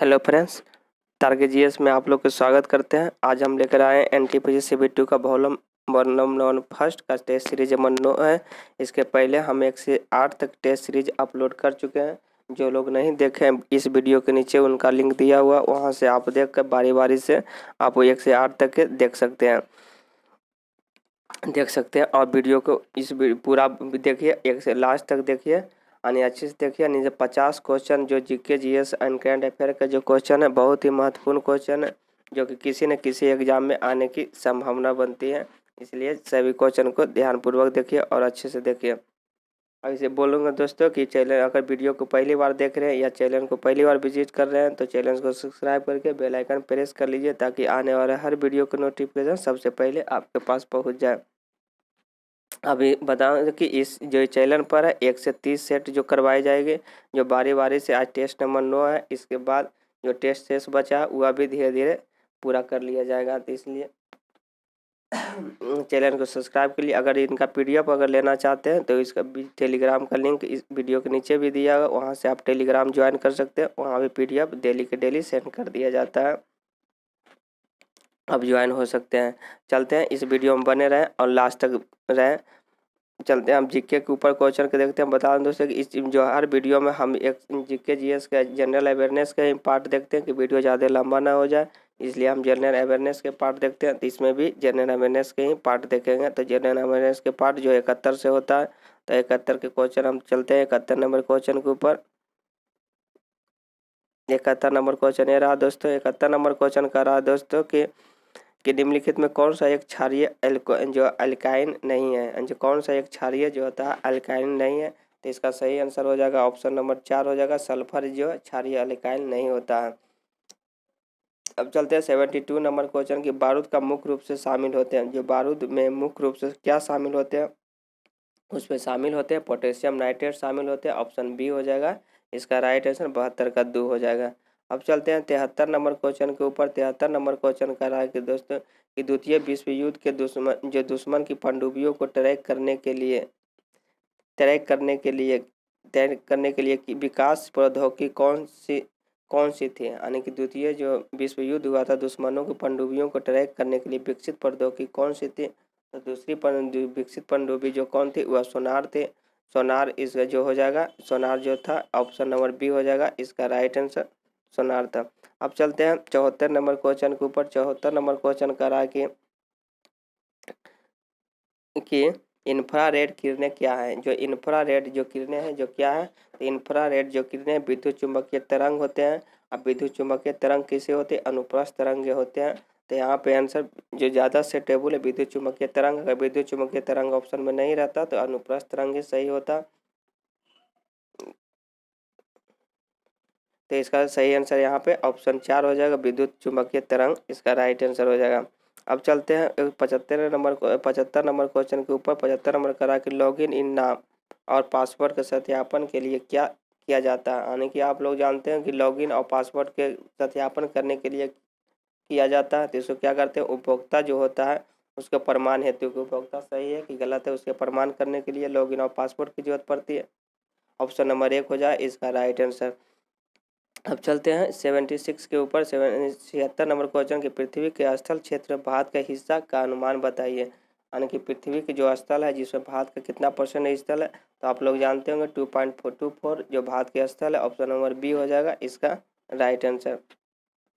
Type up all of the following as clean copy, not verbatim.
Hello friends, target GS में आप लोग का स्वागत करते हैं। आज हम लेकर आए एनटीपीसी CB2 का वॉल्यूम 1 फर्स्ट का टेस्ट सीरीज नंबर 9 है। इसके पहले हम 1 से 8 तक टेस्ट सीरीज अपलोड कर चुके हैं। जो लोग नहीं देखे हैं, इस वीडियो के नीचे उनका लिंक दिया हुआ, वहां से आप देख कर बारी बारी से आप 1 से 8 तक के देख सकते हैं। और वीडियो को पूरा देखिए, 1 से लास्ट तक देखिए यानी अच्छे से देखिए। यानी 50 क्वेश्चन जो GK GS and current affair का जो क्वेश्चन है, बहुत ही महत्वपूर्ण क्वेश्चन है, जो कि किसी न किसी एग्जाम में आने की संभावना बनती है। इसलिए सभी क्वेश्चन को ध्यानपूर्वक देखिए और अच्छे से देखिए। अब इसे बोलूँगा दोस्तों कि चैनल अगर वीडियो को पहली बार देख रहे हैं या चैनल को पहली बार विजिट कर रहे हैं तो चैनल को सब्सक्राइब करके बेल आइकन प्रेस कर लीजिए, ताकि आने वाले हर वीडियो का नोटिफिकेशन सबसे पहले आपके पास पहुँच जाए। अभी बताऊं कि इस जो चैनल पर है 1 से 30 सेट जो करवाए जाएंगे, जो बारी बारी से। आज टेस्ट नंबर 9 है, इसके बाद जो टेस्ट शेष बचा है वह भी धीरे धीरे पूरा कर लिया जाएगा। तो इसलिए चैनल को सब्सक्राइब के लिए अगर इनका PDF अगर लेना चाहते हैं तो इसका टेलीग्राम का लिंक इस वीडियो के नीचे भी दिया है, वहाँ से आप टेलीग्राम ज्वाइन कर सकते हैं। वहाँ भी PDF डेली के डेली सेंड कर दिया जाता है, अब ज्वाइन हो सकते हैं। चलते हैं, इस वीडियो में बने रहें और लास्ट तक रहें। चलते हैं हम जीके के ऊपर क्वेश्चन के देखते हैं। बता दें दोस्तों कि इस जो हर वीडियो में हम एक जीके जीएस का जनरल अवेयरनेस का ही पार्ट देखते हैं कि वीडियो ज़्यादा लंबा ना हो जाए, इसलिए हम जनरल अवेयरनेस के पार्ट देखते हैं। तो इसमें भी जनरल अवेयरनेस के ही पार्ट देखेंगे। तो जनरल अवेयरनेस के पार्ट जो 71 से होता है, तो 71 के क्वेश्चन हम चलते हैं 71 नंबर क्वेश्चन के ऊपर। 71 नंबर क्वेश्चन ये रहा दोस्तों। 71 नंबर क्वेश्चन का रहा दोस्तों कि निम्नलिखित में कौन सा एक क्षारीय जो अल्काइन नहीं है, जो कौन सा एक क्षारीय जो होता है अल्काइन नहीं है। तो इसका सही आंसर हो जाएगा ऑप्शन नंबर 4 हो जाएगा, सल्फर जो क्षारीय अल्काइन नहीं होता है। अब चलते हैं 72 नंबर क्वेश्चन की बारूद का मुख्य रूप से शामिल होते हैं। जो बारूद में मुख्य रूप से क्या शामिल होते हैं, उसमें शामिल होते हैं पोटेशियम नाइट्रेट शामिल होते हैं, ऑप्शन बी हो जाएगा इसका राइट आंसर। 72 का 2 हो जाएगा। अब चलते हैं 73 नंबर क्वेश्चन के ऊपर। 73 नंबर क्वेश्चन का रहा है कि दोस्तों कि द्वितीय विश्व युद्ध के दुश्मन की पनडुब्बियों को ट्रैक करने के लिए कि विकास प्रौद्योगिकी कौन सी थी। यानी कि द्वितीय जो विश्व युद्ध हुआ था, दुश्मनों की पनडुब्बियों को ट्रैक करने के लिए विकसित प्रौद्योगिकी कौन सी थी। तो दूसरी विकसित पनडुब्बी जो कौन थी, वह सोनार थे। सोनार इसका जो हो जाएगा, सोनार जो था ऑप्शन नंबर बी हो जाएगा इसका राइट आंसर, सोनार था। अब चलते हैं 74 नंबर क्वेश्चन के ऊपर। 74 नंबर क्वेश्चन का रहा कि इंफ्रारेड किरणें क्या है। जो इंफ्रारेड जो किरणें हैं जो क्या है, तो इंफ्रारेड जो किरणें विद्युत चुम्बकीय तरंग होते हैं। अब विद्युत चुम्बकीय तरंग किसे होते हैं, अनुप्रस्थ तरंग होते हैं। तो यहाँ पे आंसर जो ज़्यादा सेटेबल है विद्युत चुम्बकीय तरंग। अगर विद्युत चुम्बकीय तरंग ऑप्शन में नहीं रहता तो अनुप्रस्थ तरंग ही सही होता। तो इसका सही आंसर यहाँ पे ऑप्शन 4 हो जाएगा, विद्युत चुम्बकीय तरंग इसका राइट आंसर हो जाएगा। अब चलते हैं 75 नंबर क्वेश्चन के ऊपर। 75 नंबर करा कि लॉगिन इन नाम और पासवर्ड के सत्यापन के लिए क्या किया जाता है। यानी कि आप लोग जानते हैं कि लॉगिन और पासवर्ड के सत्यापन करने के लिए किया जाता है। तो इसको क्या करते हैं, उपभोक्ता जो होता है उसके प्रमाण हेतु, उपभोक्ता सही है कि गलत है उसके प्रमाण करने के लिए लॉगिन और पासवर्ड की जरूरत पड़ती है। ऑप्शन नंबर 1 हो जाए इसका राइट आंसर। अब चलते हैं 76 के ऊपर। 76 नंबर क्वेश्चन की पृथ्वी के स्थल क्षेत्र में भारत का हिस्सा का अनुमान बताइए। यानी कि पृथ्वी की जो स्थल है जिसमें भारत का कितना % स्थल है, तो आप लोग जानते होंगे 2.424 जो भारत के स्थल है, ऑप्शन नंबर बी हो जाएगा इसका राइट आंसर।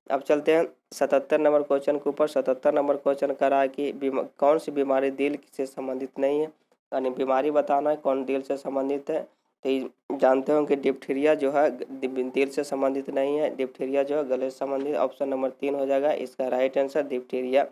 अब चलते हैं 77 नंबर क्वेश्चन के ऊपर। 77 नंबर क्वेश्चन का रहा है कि कौन सी बीमारी दिल से संबंधित नहीं है। यानी बीमारी बताना है कौन दिल से संबंधित है। तो जानते हो कि डिप्थीरिया जो है दिल से संबंधित नहीं है, डिप्थीरिया जो है गले से संबंधित, ऑप्शन नंबर 3 हो जाएगा इसका राइट आंसर, डिप्थीरिया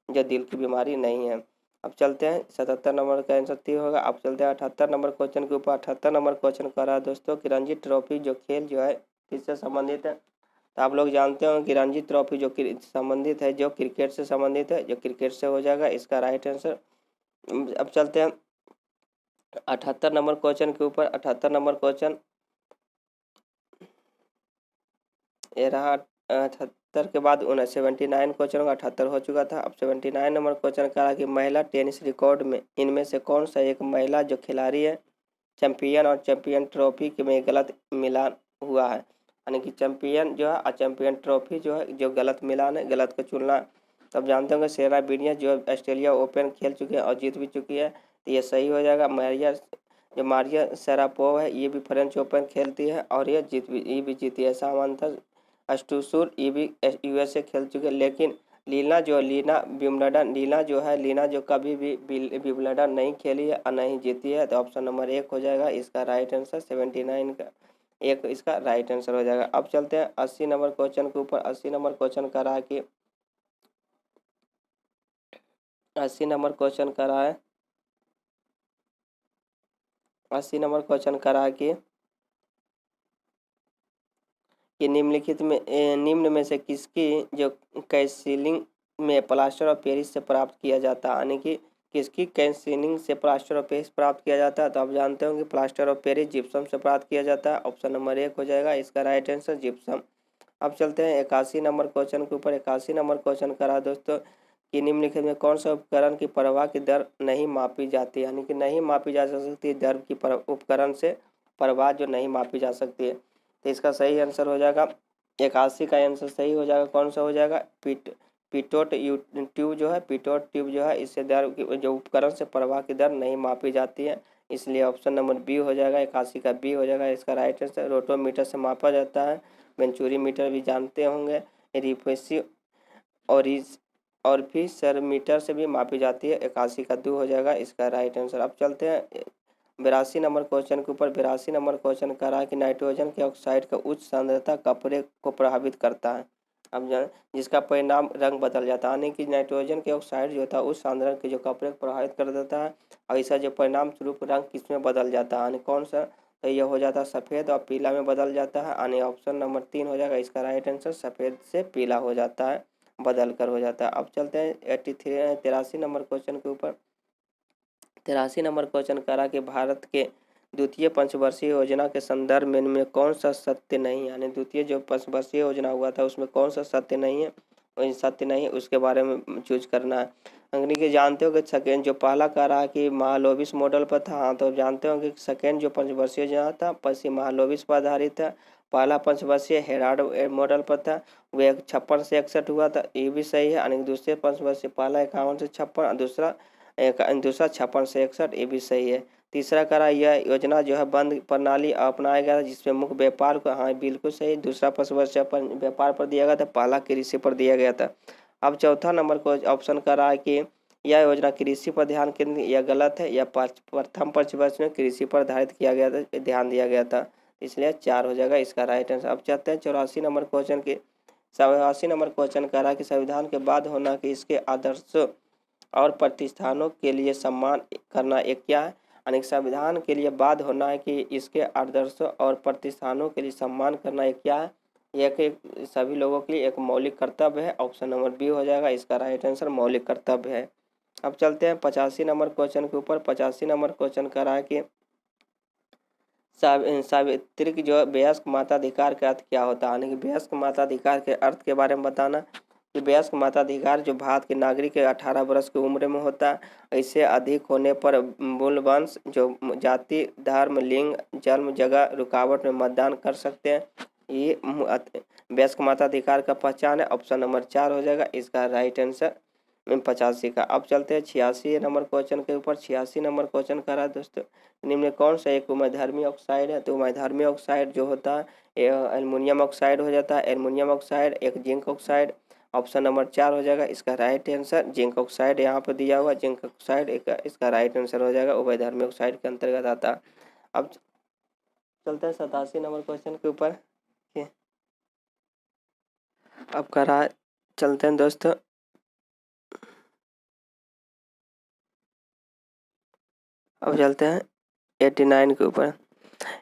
जो दिल की बीमारी नहीं है। अब चलते हैं 77 नंबर का आंसर 3 होगा। अब चलते हैं 78 नंबर क्वेश्चन के ऊपर। 78 नंबर क्वेश्चन कर रहा है दोस्तों कि रणजी ट्रॉफी जो खेल जो है किससे संबंधित है। तो आप लोग जानते हो कि रणजी ट्रॉफी जो संबंधित है जो क्रिकेट से संबंधित है, जो क्रिकेट से हो जाएगा इसका राइट आंसर। अब चलते हैं 78 नंबर क्वेश्चन के ऊपर। 78 नंबर क्वेश्चन ये रहा। 78 के बाद 79 क्वेश्चन का 78 हो चुका था। अब 79 नंबर क्वेश्चन का कि महिला टेनिस रिकॉर्ड में इनमें से कौन सा एक महिला जो खिलाड़ी है चैंपियन और चैंपियन ट्रॉफी में गलत मिलान हुआ है। यानी कि चैंपियन जो है चैंपियन ट्रॉफी जो है जो गलत मिलान है, गलत को चुनना। तब जानते होंगे सेरेना विलियम्स जो ऑस्ट्रेलिया ओपन खेल चुकी है और जीत भी चुकी है, तो ये सही हो जाएगा। मारिया शरापोवा है, ये भी फ्रेंच ओपन खेलती है और ये भी जीती है। सामंथा स्टोसुर ये भी यूएसए खेल चुके हैं, लेकिन लीना जो कभी भी विंबलडन नहीं खेली है और नहीं जीती है, तो ऑप्शन नंबर 1 हो जाएगा इसका राइट आंसर। 79 का 1 इसका राइट आंसर हो जाएगा। अब चलते हैं 80 नंबर क्वेश्चन के ऊपर। 80 नंबर क्वेश्चन करा है कि 80 नंबर क्वेश्चन करा है 80 नंबर क्वेश्चन करा है कि निम्न में से किसकी जो कैंसिलिंग में प्लास्टर ऑफ पेरिस से प्राप्त किया जाता है, यानी कि किसकी कैंसिलिंग से प्लास्टर ऑफ पेरिस प्राप्त किया जाता है, तो आप जानते होंगे प्लास्टर ऑफ पेरिस जिप्सम से प्राप्त किया जाता है। ऑप्शन नंबर 1 हो जाएगा इसका राइट आंसर जिप्सम। अब चलते हैं 81 नंबर क्वेश्चन के ऊपर। 81 नंबर क्वेश्चन करा दोस्तों कि निम्नलिखित में कौन सा उपकरण की प्रवाह की दर नहीं मापी जाती है, यानी कि नहीं मापी जा सकती दर की उपकरण से प्रवाह जो नहीं मापी जा सकती है, तो इसका सही आंसर हो जाएगा 81 का आंसर सही हो जाएगा। कौन सा हो जाएगा? पिटोट ट्यूब जो है, पिटोट ट्यूब जो है, इससे दर जो उपकरण से प्रवाह की दर नहीं मापी जाती है, इसलिए ऑप्शन नंबर बी हो जाएगा। 81 का बी हो जाएगा इसका राइट आंसर। रोटोमीटर से मापा जाता है, वेंचुरी मीटर भी जानते होंगे, रिफ्रेसी और फिर सर मीटर से भी मापी जाती है। 81 का 2 हो जाएगा इसका राइट आंसर। अब चलते हैं 82 नंबर क्वेश्चन के ऊपर। 82 नंबर क्वेश्चन कह रहा है कि नाइट्रोजन के ऑक्साइड का उच्च सांद्रता कपड़े को प्रभावित करता है। अब जिसका परिणाम रंग बदल जाता है, यानी कि नाइट्रोजन के ऑक्साइड जो होता है उस सांद्रता के जो कपड़े को प्रभावित कर देता है, और इसका जो परिणाम स्वरूप रंग किसमें बदल जाता है, यानी कौन सा, तो यह हो जाता है सफ़ेद और पीला में बदल जाता है, यानी ऑप्शन नंबर 3 हो जाएगा इसका राइट आंसर। सफ़ेद से पीला हो जाता है, बदल कर हो जाता है। अब चलते हैं 83 नंबर क्वेश्चन के ऊपर। 83 नंबर क्वेश्चन करा कि भारत के द्वितीय पंचवर्षीय योजना के संदर्भ में कौन सा सत्य नहीं है, यानी द्वितीय जो पंचवर्षीय योजना हुआ था उसमें कौन सा सत्य नहीं है, सत्य नहीं है उसके बारे में चूज करना है। अंग्रेजी के जानते हो कि सेकेंड जो पहला कह रहा है कि महालोबिस मॉडल पर था, हाँ तो जानते हो कि सेकेंड जो पंचवर्षीय योजना था पश्चिम महालोबिस पर आधारित था। पहला पंचवर्षीय हेराल्ड मॉडल पर था, वो 56 से 61 हुआ था, ये भी सही है। यानी दूसरे पंचवर्षीय पहला 51 से 56, दूसरा 56 से 61, ये भी सही है। तीसरा करा यह योजना जो है बंद प्रणाली अपनाया गया जिसमें मुख्य व्यापार को, हाँ बिल्कुल सही। दूसरा पंचवर्षीय व्यापार पर दिया गया था, पहला कृषि पर दिया गया था। अब चौथा नंबर को ऑप्शन कर रहा है कि यह योजना कृषि पर ध्यान केंद्रित, यह गलत है, या प्रथम पंचवर्ष में कृषि पर आधारित किया गया था, ध्यान दिया गया था, इसलिए 4 हो जाएगा इसका राइट आंसर। अब चाहते हैं 84 नंबर क्वेश्चन के। 87 नंबर क्वेश्चन कर रहा है कि संविधान के बाद होना कि इसके आदर्शों और प्रतिष्ठानों के लिए सम्मान करना एक क्या है, यानी संविधान के लिए बाध्य होना है कि इसके आदर्शों और प्रतिष्ठानों के लिए सम्मान करना एक क्या है, एक सभी लोगों के लिए एक मौलिक कर्तव्य है। ऑप्शन नंबर बी हो जाएगा इसका राइट आंसर, मौलिक कर्तव्य है। अब चलते हैं 85 नंबर क्वेश्चन के ऊपर। 85 नंबर क्वेश्चन कर रहा है कि सावित्रिक जो वयस्क माताधिकार का अर्थ क्या होता है, यानी कि वयस्क माताधिकार के अर्थ के बारे में बताना। कि वयस्क मताधिकार जो भारत के नागरिक के 18 वर्ष की उम्र में होता है, इससे अधिक होने पर मूल वंश जो जाति धर्म लिंग जन्म जगह रुकावट में मतदान कर सकते हैं। ये वयस्क मताधिकार का पहचान है, ऑप्शन नंबर 4 हो जाएगा इसका राइट आंसर 85 का। अब चलते हैं 86 नंबर क्वेश्चन के ऊपर। 86 नंबर क्वेश्चन कर रहा है दोस्तों निम्न में कौन सा एक उभयधर्मी ऑक्साइड है, तो उभयधर्मी ऑक्साइड जो होता है एल्युमिनियम ऑक्साइड हो जाता है, एल्युमिनियम ऑक्साइड एक जिंक ऑक्साइड। ऑप्शन नंबर 4 हो जाएगा इसका राइट आंसर, जिंक ऑक्साइड यहाँ पर दिया हुआ जिंक ऑक्साइड इसका राइट आंसर हो जाएगा, उभयधर्मी ऑक्साइड के अंतर्गत आता है। अब चलते हैं 87 नंबर क्वेश्चन के ऊपर। अब करा चलते हैं दोस्तों अब चलते हैं 89 के ऊपर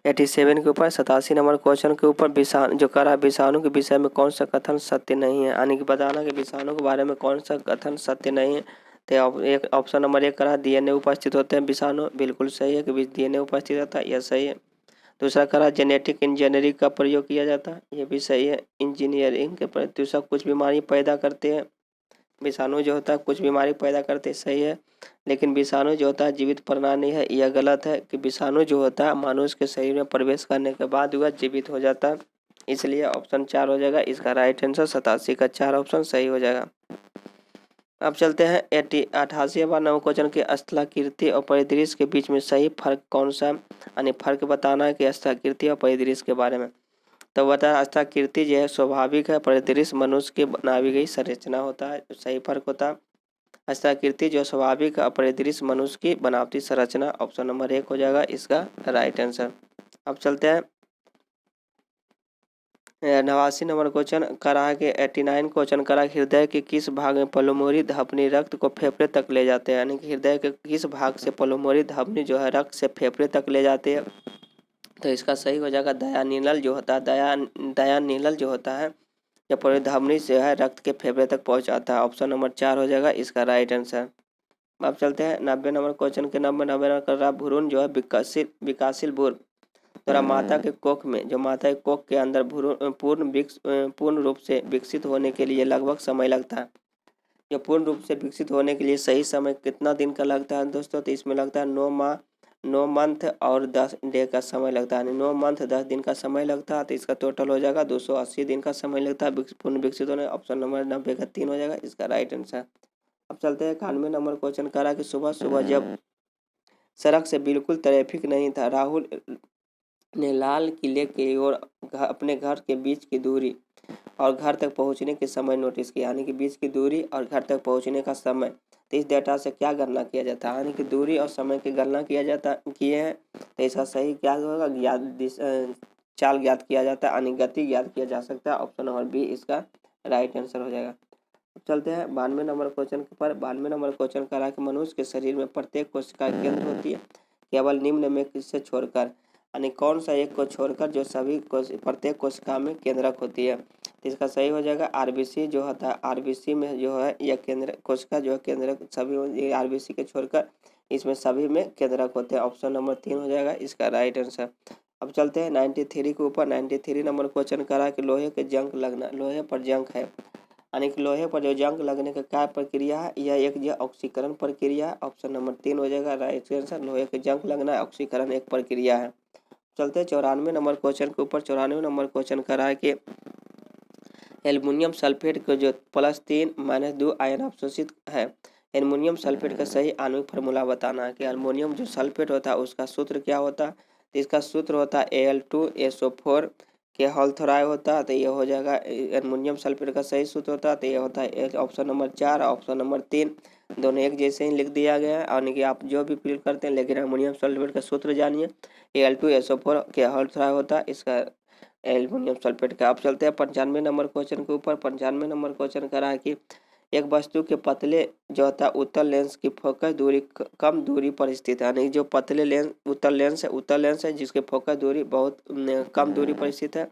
87 के ऊपर। 87 नंबर क्वेश्चन के ऊपर विषाणु जो करा विषाणु के विषय में कौन सा कथन सत्य नहीं है, यानी कि बताना कि विषाणु के बारे में कौन सा कथन सत्य नहीं है। तो एक ऑप्शन नंबर 1 करा डीएनए उपस्थित होते हैं विषाणु, बिल्कुल सही है कि डीएनए उपस्थित होता है, यह सही है। दूसरा करा जेनेटिक इंजीनियरिंग का प्रयोग किया जाता है, ये भी सही है। इंजीनियरिंग के प्रति दूसरा कुछ बीमारी पैदा करते हैं विषाणु जो होता है, कुछ बीमारी पैदा करते सही है। लेकिन विषाणु जो होता है जीवित प्राणी है, यह गलत है कि विषाणु जो होता है मनुष्य के शरीर में प्रवेश करने के बाद वह जीवित हो जाता है, इसलिए ऑप्शन 4 हो जाएगा इसका राइट आंसर। 87 का 4 ऑप्शन सही हो जाएगा। अब चलते हैं 88वां नंबर क्वेश्चन के स्थलाकृति और परिदृश्य के बीच में सही फर्क कौन सा, यानी फर्क बताना है कि स्थलाकृति और परिदृश्य के बारे में। तो बता स्थलाकृति जो है स्वाभाविक है, परिदृश्य मनुष्य की बनाई गई संरचना होता है, सही फर्क होता है। स्थलाकृति जो स्वाभाविक है, परिदृश्य मनुष्य की बनावटी संरचना, ऑप्शन नंबर 1 हो जाएगा इसका राइट आंसर। अब चलते हैं 89 नंबर क्वेश्चन करा के 89 क्वेश्चन करा हृदय के किस भाग में पलोमोरी धमनी रक्त को फेफड़े तक ले जाते हैं, यानी कि हृदय के किस भाग से पलोमोरी धमनी जो है रक्त से फेफड़े तक ले जाते हैं। तो इसका सही हो जाएगा दयानिलल जो होता है, दयानिलल जो होता है जब पूरी धमनी से है रक्त के फेफड़े तक पहुंचाता है, ऑप्शन नंबर 4 हो जाएगा इसका राइट आंसर। अब चलते हैं 90 नंबर क्वेश्चन के नंबर कर रहा भ्रूण जो है विकासशील भ्रूण द्वारा माता के कोख में, जो माता के कोख के अंदर भ्रूण पूर्ण रूप से विकसित होने के लिए लगभग समय लगता है। जो पूर्ण रूप से विकसित होने के लिए सही समय कितना दिन का लगता है दोस्तों, तो इसमें लगता है 9 मंथ और 10 डे का समय लगता है, 9 मंथ 10 दिन का समय लगता है। तो इसका टोटल हो जाएगा 280 दिन का समय लगता है पूर्ण विकसित होने, ऑप्शन नंबर 90 का 3 हो जाएगा इसका राइट आंसर। अब चलते हैं 91 नंबर क्वेश्चन करा कि सुबह सुबह जब सड़क से बिल्कुल ट्रैफिक नहीं था, राहुल ने लाल किले की ओर अपने घर के बीच की दूरी और घर तक पहुंचने के समय नोटिस किया, यानी कि बीच की दूरी और घर तक पहुंचने का समय। तो इस डेटा से क्या गणना किया जाता है, यानी कि दूरी और समय की गणना किए हैं। तो इसका सही क्या होगा, चाल ज्ञात किया जाता है, यानी गति ज्ञात किया जा सकता है, ऑप्शन नंबर बी इसका राइट आंसर हो जाएगा। चलते हैं 92 नंबर क्वेश्चन पर। 92 नंबर क्वेश्चन करा कि मनुष्य के शरीर में प्रत्येक कोशिका केंद्र होती है केवल निम्न में किससे छोड़कर, यानी कौन सा एक को छोड़कर जो सभी प्रत्येक कोशिका में केंद्रक होती है। तो इसका सही हो जाएगा आरबीसी जो होता है, आरबीसी में जो है यह केंद्र कोशिका जो है केंद्रक सभी आरबीसी के छोड़कर इसमें सभी में केंद्रक होते हैं, ऑप्शन नंबर 3 हो जाएगा इसका राइट आंसर। अब चलते हैं 93 के ऊपर। 93 नंबर क्वेश्चन करा कि लोहे के जंग लगना, लोहे पर जंग है, यानी कि लोहे पर जो जंग लगने का क्या प्रक्रिया है, यह एक जो ऑक्सीकरण प्रक्रिया है, ऑप्शन नंबर 3 हो जाएगा राइट आंसर। लोहे के जंग लगना ऑक्सीकरण एक प्रक्रिया है। चलते हैं 94 नंबर क्वेश्चन के ऊपर। 94 नंबर क्वेश्चन करा है कि एल्युमिनियम सल्फेट को जो +3-2 आयन अवशोषित है, एल्युमिनियम सल्फेट का सही आणविक फार्मूला बताना है कि एल्युमिनियम जो सल्फेट होता है उसका सूत्र क्या होता है। तो इसका सूत्र होता है Al2SO4 के हॉल्थोराय होता है। तो ये हो जाएगा एल्युमिनियम सल्फेट का सही सूत्र होता है, तो ये होता है ऑप्शन नंबर 4 ऑप्शन नंबर 3 दोनों एक जैसे ही लिख दिया गया है, यानी कि आप जो भी फिल करते हैं लेकिन एल्युमिनियम सल्फेट का सूत्र जानिए। Al2SO4 के हॉल्थोराय होता है इसका एल्युमिनियम सल्फेट का। अब चलते हैं 95 नंबर क्वेश्चन के ऊपर। 95 नंबर क्वेश्चन करा है कि एक वस्तु के पतले जो होता है उत्तल लेंस की फोकस दूरी कम दूरी पर स्थित है, यानी जो पतले लेंस उत्तल लेंस है जिसके फोकस दूरी बहुत कम दूरी पर स्थित है।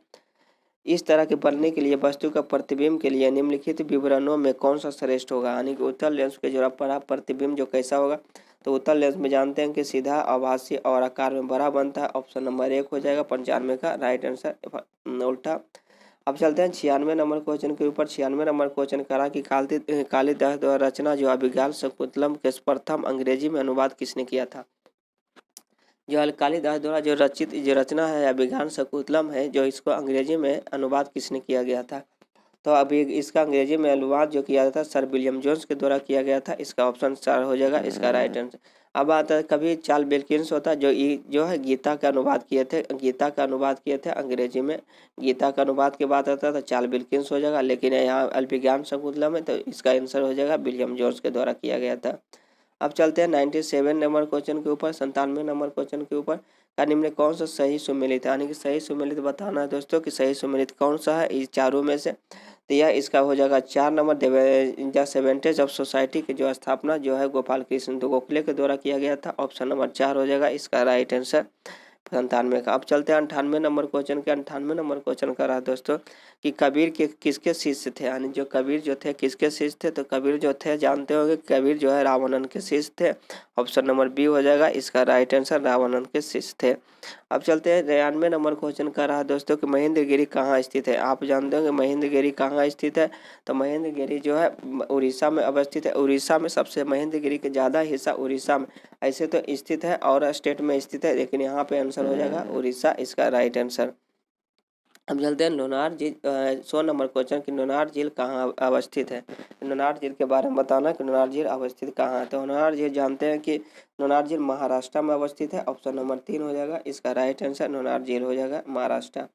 इस तरह के बनने के लिए वस्तु का प्रतिबिंब के लिए निम्नलिखित विवरणों में कौन सा श्रेष्ठ होगा, यानी कि उत्तल लेंस के जो प्रतिबिंब जो कैसा होगा। तो उत्तल लेंस में जानते हैं कि सीधा, आभासी और आकार में बड़ा बनता है, ऑप्शन नंबर 1 हो जाएगा 95 का राइट आंसर उल्टा। अब चलते हैं 96 नंबर क्वेश्चन के ऊपर। 96 नंबर क्वेश्चन करा कि कालिदास द्वारा रचना जो अभिज्ञान शकुंतलम के प्रथम अंग्रेजी में अनुवाद किसने किया था। जो कालिदास द्वारा जो रचित जो रचना है अभिज्ञान शकुंतलम है, जो इसको अंग्रेजी में अनुवाद किसने किया गया था। तो अभी इसका अंग्रेजी में अनुवाद जो किया था सर विलियम जोन्स के द्वारा किया गया था, इसका ऑप्शन 4 हो जाएगा इसका राइट आंसर। अब आता है कभी चार्ल्स विल्किंस होता है जो है गीता का अनुवाद किए थे अंग्रेजी में। गीता का अनुवाद के बाद आता था चार्ल्स विल्किंस हो जाएगा, लेकिन यहाँ अभिज्ञान शकुंतलम है तो इसका आंसर हो जाएगा विलियम जोन्स के द्वारा किया गया था। अब चलते हैं 97 नंबर क्वेश्चन के ऊपर। 97 नंबर क्वेश्चन के ऊपर का निम्न कौन सा सही सुमेलित है, यानी कि सही सुमेलित बताना है दोस्तों कि सही सुमेलित कौन सा है इस चारों में से। तो यह इसका हो जाएगा 4 नंबर द सेवेंटेज ऑफ सोसाइटी की जो स्थापना जो है गोपाल कृष्ण गोखले के द्वारा किया गया था, ऑप्शन नंबर 4 हो जाएगा इसका राइट आंसर 97 का। अब चलते हैं 98 नंबर क्वेश्चन के। 98 नंबर क्वेश्चन का रहा दोस्तों कि कबीर के किसके शिष्य थे, यानी जो कबीर जो थे किसके शिष्य थे। तो कबीर जो थे जानते होंगे कबीर जो है रामानंद के शिष्य थे, ऑप्शन नंबर बी हो जाएगा इसका राइट आंसर रामानंद के शिष्य थे। अब चलते हैं 93 नंबर क्वेश्चन का रहा दोस्तों कि महेंद्रगिरी कहाँ स्थित है। आप जानते होंगे महेंद्रगिरी कहाँ स्थित है। तो महेंद्रगिरी जो है उड़ीसा में अवस्थित है। उड़ीसा में सबसे महेंद्रगिरी के ज़्यादा हिस्सा उड़ीसा में ऐसे तो स्थित है और स्टेट में स्थित है, लेकिन यहाँ पे आंसर हो जाएगा उड़ीसा इसका राइट आंसर। अब चलते हैं नूनार झील 100 नंबर क्वेश्चन कि नूनार झील कहाँ अवस्थित है। नूनार झील के बारे में बताना कि नूनार झील अवस्थित कहाँ है। तो नूनार झील जानते हैं कि नूनार झील महाराष्ट्र में अवस्थित है। ऑप्शन नंबर 3 हो जाएगा इसका राइट आंसर, नूनार झील हो जाएगा महाराष्ट्र।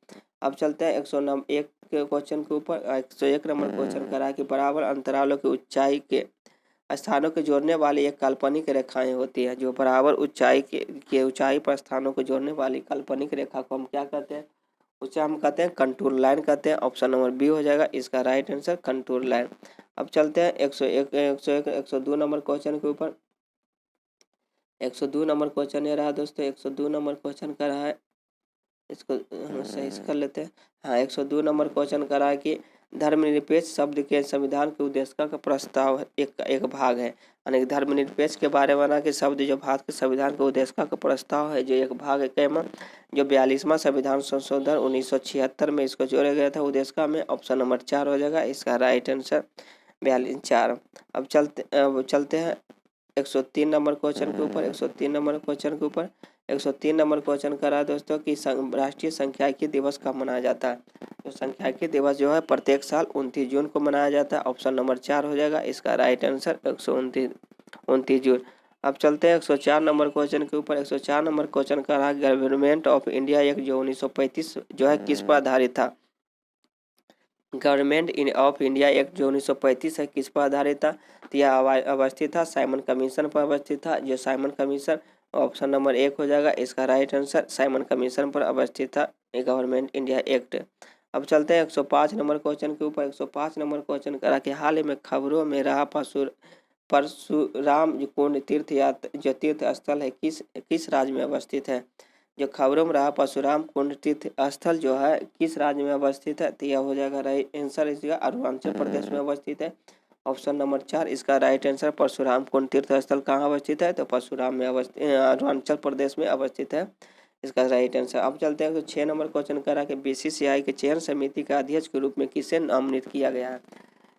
अब चलते हैं 101 के क्वेश्चन के ऊपर। 101 नंबर क्वेश्चन करा कि बराबर अंतरालों की ऊंचाई के स्थानों को जोड़ने वाली एक काल्पनिक रेखाएं होती है। जो बराबर ऊंचाई के ऊंचाई पर स्थानों को जोड़ने वाली काल्पनिक रेखा को हम क्या कहते हैं, उसे हम कहते हैं कंटूर लाइन कहते हैं। ऑप्शन नंबर बी हो जाएगा इसका राइट आंसर, कंटूर लाइन। अब चलते हैं 102 नंबर क्वेश्चन के ऊपर। 102 नंबर क्वेश्चन ये रहा दोस्तों। 102 नंबर क्वेश्चन का रहा है, इसको हम सही से कर लेते हैं। हाँ, 102 नंबर क्वेश्चन का रहा है कि धर्मनिरपेक्ष शब्द के संविधान के उद्देश्य का प्रस्ताव एक भाग है। यानी धर्मनिरपेक्ष के बारे में ना कि शब्द जो भारत के संविधान के उद्देश्य का प्रस्ताव है, जो एक भाग है कैमा जो 42वां संविधान संशोधन 1976 में इसको जोड़ा गया था उद्देश्य में। ऑप्शन नंबर 4 हो जाएगा इसका राइट आंसर 42 अब चलते हैं 103 नंबर क्वेश्चन के ऊपर। 103 नंबर क्वेश्चन के ऊपर 103 नंबर क्वेश्चन कर रहा है दोस्तों कि राष्ट्रीय सांख्यिकी दिवस कब मनाया जाता है। तो सांख्यिकी दिवस जो है प्रत्येक साल 29 जून को मनाया जाता है। ऑप्शन नंबर 4 हो जाएगा इसका राइट आंसर 29 जून। अब चलते हैं 104 नंबर क्वेश्चन के ऊपर। 104 नंबर क्वेश्चन कर रहा है गवर्नमेंट ऑफ इंडिया एक्ट जो 1935 जो है किस पर आधारित था। गवर्नमेंट ऑफ इंडिया एक्ट जो 1935 है किस पर आधारित था। तो यह अवस्थित था साइमन कमीशन पर अवस्थित था। जो साइमन कमीशन, ऑप्शन नंबर 1 हो जाएगा इसका राइट आंसर, साइमन कमीशन पर अवस्थित था गवर्नमेंट इंडिया एक्ट। अब चलते हैं 105 नंबर क्वेश्चन के ऊपर। 105 नंबर क्वेश्चन करा कि हाल ही में खबरों में रहा परशुराम कुंड जो तीर्थ स्थल है किस राज्य में अवस्थित है। जो खबरों में रहा परशुराम कुंड तीर्थ स्थल जो है किस राज्य में अवस्थित है। तो यह हो जाएगा राइट आंसर इसका अरुणाचल प्रदेश में अवस्थित है। ऑप्शन नंबर 4 इसका राइट आंसर। परशुराम कुंड तीर्थ स्थल कहाँ अवस्थित है, तो परशुराम में अरुणाचल प्रदेश में अवस्थित है इसका राइट आंसर। अब चलते हैं 106 नंबर क्वेश्चन करा कि बीसीसीआई के चयन समिति का अध्यक्ष के रूप में किसे नामित किया गया है।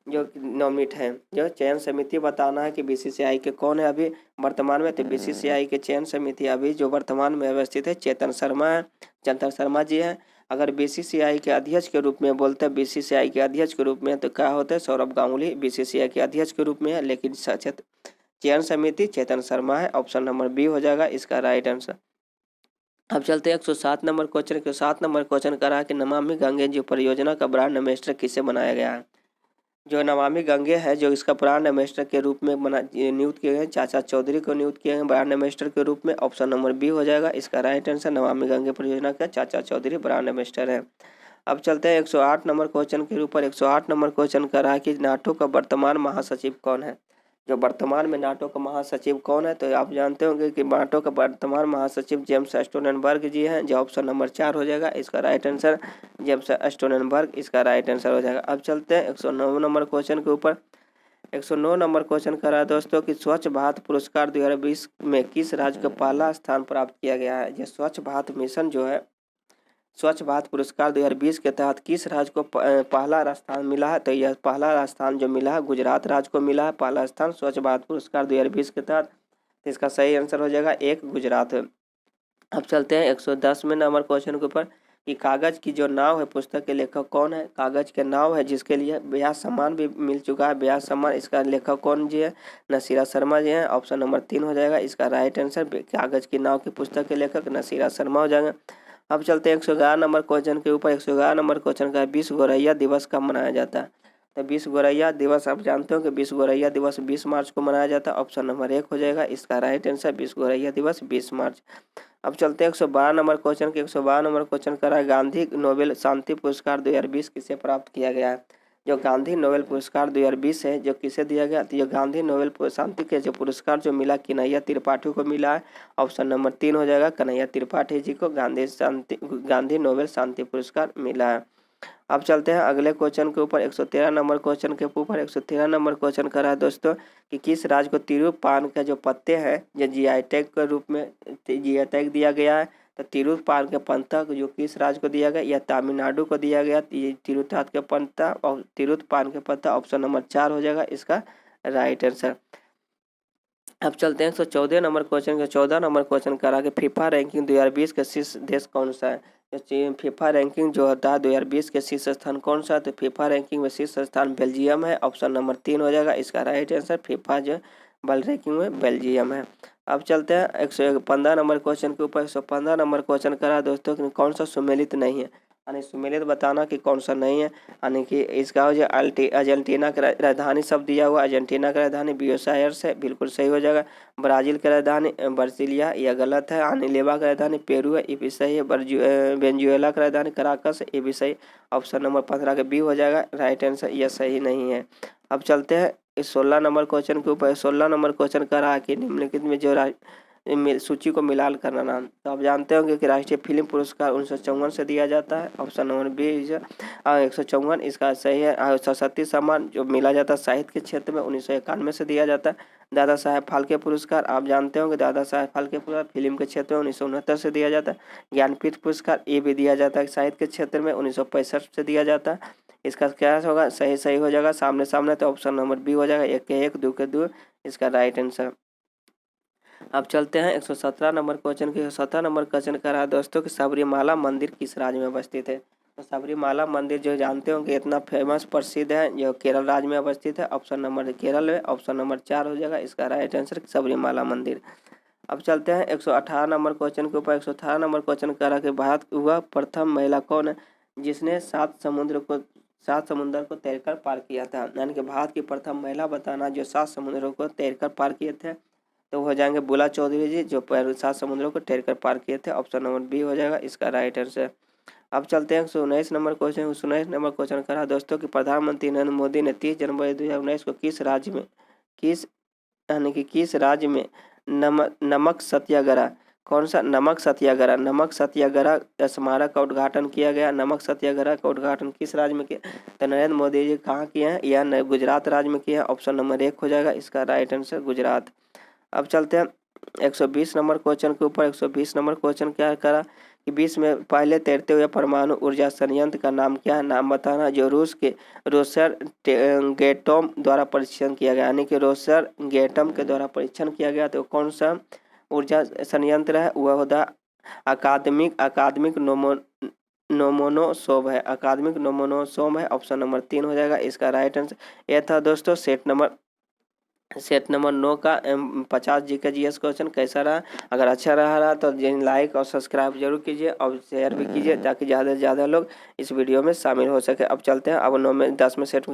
जो नॉमिनेट है, जो चयन समिति बताना है कि बीसीसीआई के कौन है अभी वर्तमान में। तो बीसीसीआई के चयन समिति अभी जो वर्तमान में अवस्थित है चेतन शर्मा जी हैं। अगर बीसीसीआई के अध्यक्ष के रूप में बोलते हैं, बीसीसीआई के अध्यक्ष के रूप में तो क्या होता है, सौरभ गांगुली बीसीसीआई के अध्यक्ष के रूप में है, लेकिन चयन समिति चेतन शर्मा है। ऑप्शन नंबर बी हो जाएगा इसका राइट आंसर। अब चलते हैं 107 नंबर क्वेश्चन। 107 नंबर क्वेश्चन कर रहा है कि नमामि गंगे जो परियोजना का ब्रांड एम्बेसडर किसे बनाया गया है। जो नमामि गंगे है जो इसका ब्रांड एम्बेसडर के रूप में नियुक्त किए गए चाचा चौधरी को नियुक्त किए गए ब्रांड एम्बेसडर के रूप में। ऑप्शन नंबर बी हो जाएगा इसका राइट आंसर, नमामि गंगे परियोजना का चाचा चौधरी ब्रांड एम्बेसडर है। अब चलते हैं 108 नंबर क्वेश्चन के ऊपर। 108 नंबर क्वेश्चन कर रहा है कि नाटो का वर्तमान महासचिव कौन है। जो वर्तमान में नाटो का महासचिव कौन है, तो आप जानते होंगे कि नाटो का वर्तमान महासचिव जेम्स स्टोलनबर्ग जी हैं। जो ऑप्शन नंबर 4 हो जाएगा इसका राइट आंसर, जेम्स स्टोलनबर्ग इसका राइट आंसर हो जाएगा। अब चलते हैं 109 नंबर क्वेश्चन के ऊपर। 109 नंबर क्वेश्चन कर रहा है दोस्तों कि स्वच्छ भारत पुरस्कार 2020 में किस राज्य को पहला स्थान प्राप्त किया गया है। ये स्वच्छ भारत मिशन जो है स्वच्छ भारत पुरस्कार 2020 के तहत किस राज्य को पहला स्थान मिला है। तो यह पहला स्थान जो मिला है गुजरात राज्य को मिला है पहला स्थान स्वच्छ भारत पुरस्कार 2020 के तहत। तो इसका सही आंसर हो जाएगा 1 गुजरात। अब चलते हैं 110 में नंबर क्वेश्चन के ऊपर कि कागज की जो नाव है पुस्तक के लेखक कौन है। कागज के नाव है जिसके लिए ब्यास सम्मान भी मिल चुका है, ब्यास सम्मान, इसका लेखक कौन जी है, नसीरा शर्मा जी हैं। ऑप्शन नंबर 3 हो जाएगा इसका राइट आंसर, कागज की नाव की पुस्तक के लेखक नसीरा शर्मा हो जाएंगे। अब चलते हैं 111 नंबर क्वेश्चन के ऊपर। 111 नंबर क्वेश्चन का 20 गौरैया दिवस कब मनाया जाता है। तो 20 गौरैया दिवस आप जानते हो कि 20 गौरैया दिवस 20 मार्च को मनाया जाता है। ऑप्शन नंबर 1 हो जाएगा इसका राइट आंसर, 20 गौरैया दिवस 20 मार्च। अब चलते हैं 112 नंबर क्वेश्चन के। 112 नंबर क्वेश्चन कर रहा है गांधी नोबेल शांति पुरस्कार 2020 किसे प्राप्त किया गया है। जो गांधी नोबेल पुरस्कार 2020 है जो किसे दिया गया, तो ये गांधी नोबेल शांति के जो पुरस्कार जो मिला कन्हैया त्रिपाठी को मिला है। ऑप्शन नंबर 3 हो जाएगा, कन्हैया त्रिपाठी जी को गांधी नोबेल शांति पुरस्कार मिला है। अब चलते हैं अगले क्वेश्चन के ऊपर। 113 नंबर क्वेश्चन के ऊपर 113 नंबर क्वेश्चन कर रहा है दोस्तों कि किस राज्य को तिरुप पान का जो पत्ते हैं जो जीआई टैग के रूप में जीआई टैग दिया गया है। तो तिरुप पान के पत्ता जो किस राज्य को दिया गया, या तमिलनाडु को दिया गया। तिरुप के पत्ता और तिरुप पान के पत्ता ऑप्शन नंबर 4 हो जाएगा इसका राइट आंसर। अब चलते हैं 114 नंबर क्वेश्चन के। 14 नंबर क्वेश्चन करा कि फीफा रैंकिंग 2020 का शीर्ष देश कौन सा है। फीफा रैंकिंग जो होता है 2020 के शीर्ष स्थान कौन सा है? तो फीफा रैंकिंग में शीर्ष स्थान बेल्जियम है। ऑप्शन नंबर 3 हो जाएगा इसका राइट आंसर। फीफा जो वर्ल्ड रैंकिंग में बेल्जियम है। अब चलते हैं 115 नंबर क्वेश्चन के ऊपर। 115 नंबर क्वेश्चन करा दोस्तों कि कौन सा सुमेलित नहीं है, यानी सुमेलित बताना कि कौन सा नहीं है। यानी कि इसका जो अर्जेंटीना का राजधानी सब दिया हुआ, अर्जेंटीना का राजधानी ब्यूनस आयर्स है, बिल्कुल सही हो जाएगा। ब्राज़ील का राजधानी ब्राज़ीलिया, यह गलत है। अनिलेवा का राजधानी पेरू है, ये भी सही है। वेनेजुएला का राजधानी कराकस है, ये भी सही। ऑप्शन नंबर 15 का बी हो जाएगा राइट आंसर, यह सही नहीं है। अब चलते हैं इस 16 नंबर क्वेश्चन के ऊपर। 16 नंबर क्वेश्चन कर रहा है कि निम्नलिखित में जो सूची को मिलान करना नाम। तो आप जानते होंगे कि राष्ट्रीय फिल्म पुरस्कार 1954 से दिया जाता है। ऑप्शन नंबर बी 154 इसका सही है। सरस्वती सम्मान जो मिला जाता है साहित्य के क्षेत्र में 1991 से दिया जाता है। दादा साहेब फाल्के पुरस्कार आप जानते होंगे, दादा साहेब फाल्के पुरस्कार फिल्म के क्षेत्र में 1969 से दिया जाता है। ज्ञानपीठ पुरस्कार ये भी दिया जाता है साहित्य के क्षेत्र में 1965 से दिया जाता है। इसका क्या होगा? सही हो जाएगा सामने सामने, तो ऑप्शन नंबर बी हो जाएगा 1 के 1 2 के 2 इसका राइट आंसर। अब चलते हैं 117 नंबर क्वेश्चन के। 117 नंबर क्वेश्चन कर रहा है दोस्तों कि सबरीमाला मंदिर किस राज्य में अवस्थित है? तो सबरीमाला मंदिर जो जानते होंगे इतना फेमस प्रसिद्ध है, जो केरल राज्य में अवस्थित है। ऑप्शन नंबर केरल है, ऑप्शन नंबर 4 हो जाएगा इसका राइट आंसर सबरीमाला मंदिर। अब चलते हैं 118 नंबर क्वेश्चन के ऊपर। 118 नंबर क्वेश्चन कर रहा कि भारत वह प्रथम महिला कौन है जिसने 7 समुद्र को तैरकर पार किया था? यानी कि भारत की प्रथम महिला बताना जो 7 समुद्रों को तैरकर पार किए थे, तो हो जाएंगे बुला चौधरी जी, जो 7 समुद्रों को तैरकर पार किए थे। ऑप्शन नंबर बी हो जाएगा इसका राइट आंसर। अब चलते हैं 119 नंबर क्वेश्चन। 119 नंबर क्वेश्चन करा दोस्तों कि प्रधानमंत्री नरेंद्र मोदी ने 30 जनवरी 2019 को किस राज्य में नमक सत्याग्रह, कौन सा नमक सत्याग्रह स्मारक का उद्घाटन किया गया? नमक सत्याग्रह का उद्घाटन किस राज्य में किया? तो नरेंद्र मोदी जी कहाँ किए हैं? यह गुजरात राज्य में किया है। ऑप्शन नंबर 1 हो जाएगा इसका राइट आंसर गुजरात। अब चलते हैं 120 नंबर क्वेश्चन के ऊपर। 120 नंबर क्वेश्चन क्या करा कि विश्व में पहले तैरते हुए परमाणु ऊर्जा संयंत्र का नाम क्या है? नाम बताना जो रूस के रोसर गेटोम द्वारा परीक्षण किया गया, यानी कि रोसर गेटम के द्वारा परीक्षण किया गया। तो कौन सा ऊर्जा संयंत्र है? वह होता अकादमिक नोमोनोसोव है, अकादमिक नोमोनोसोव है। ऑप्शन नंबर 3 हो जाएगा इसका राइट आंसर। यह था दोस्तों सेट नंबर 9 का 50 जी का जीएस क्वेश्चन। कैसा रहा? अगर अच्छा रहा तो लाइक और सब्सक्राइब जरूर कीजिए और शेयर भी कीजिए ताकि ज़्यादा से ज़्यादा लोग इस वीडियो में शामिल हो सके। अब चलते हैं अब 9 में 10 में सेट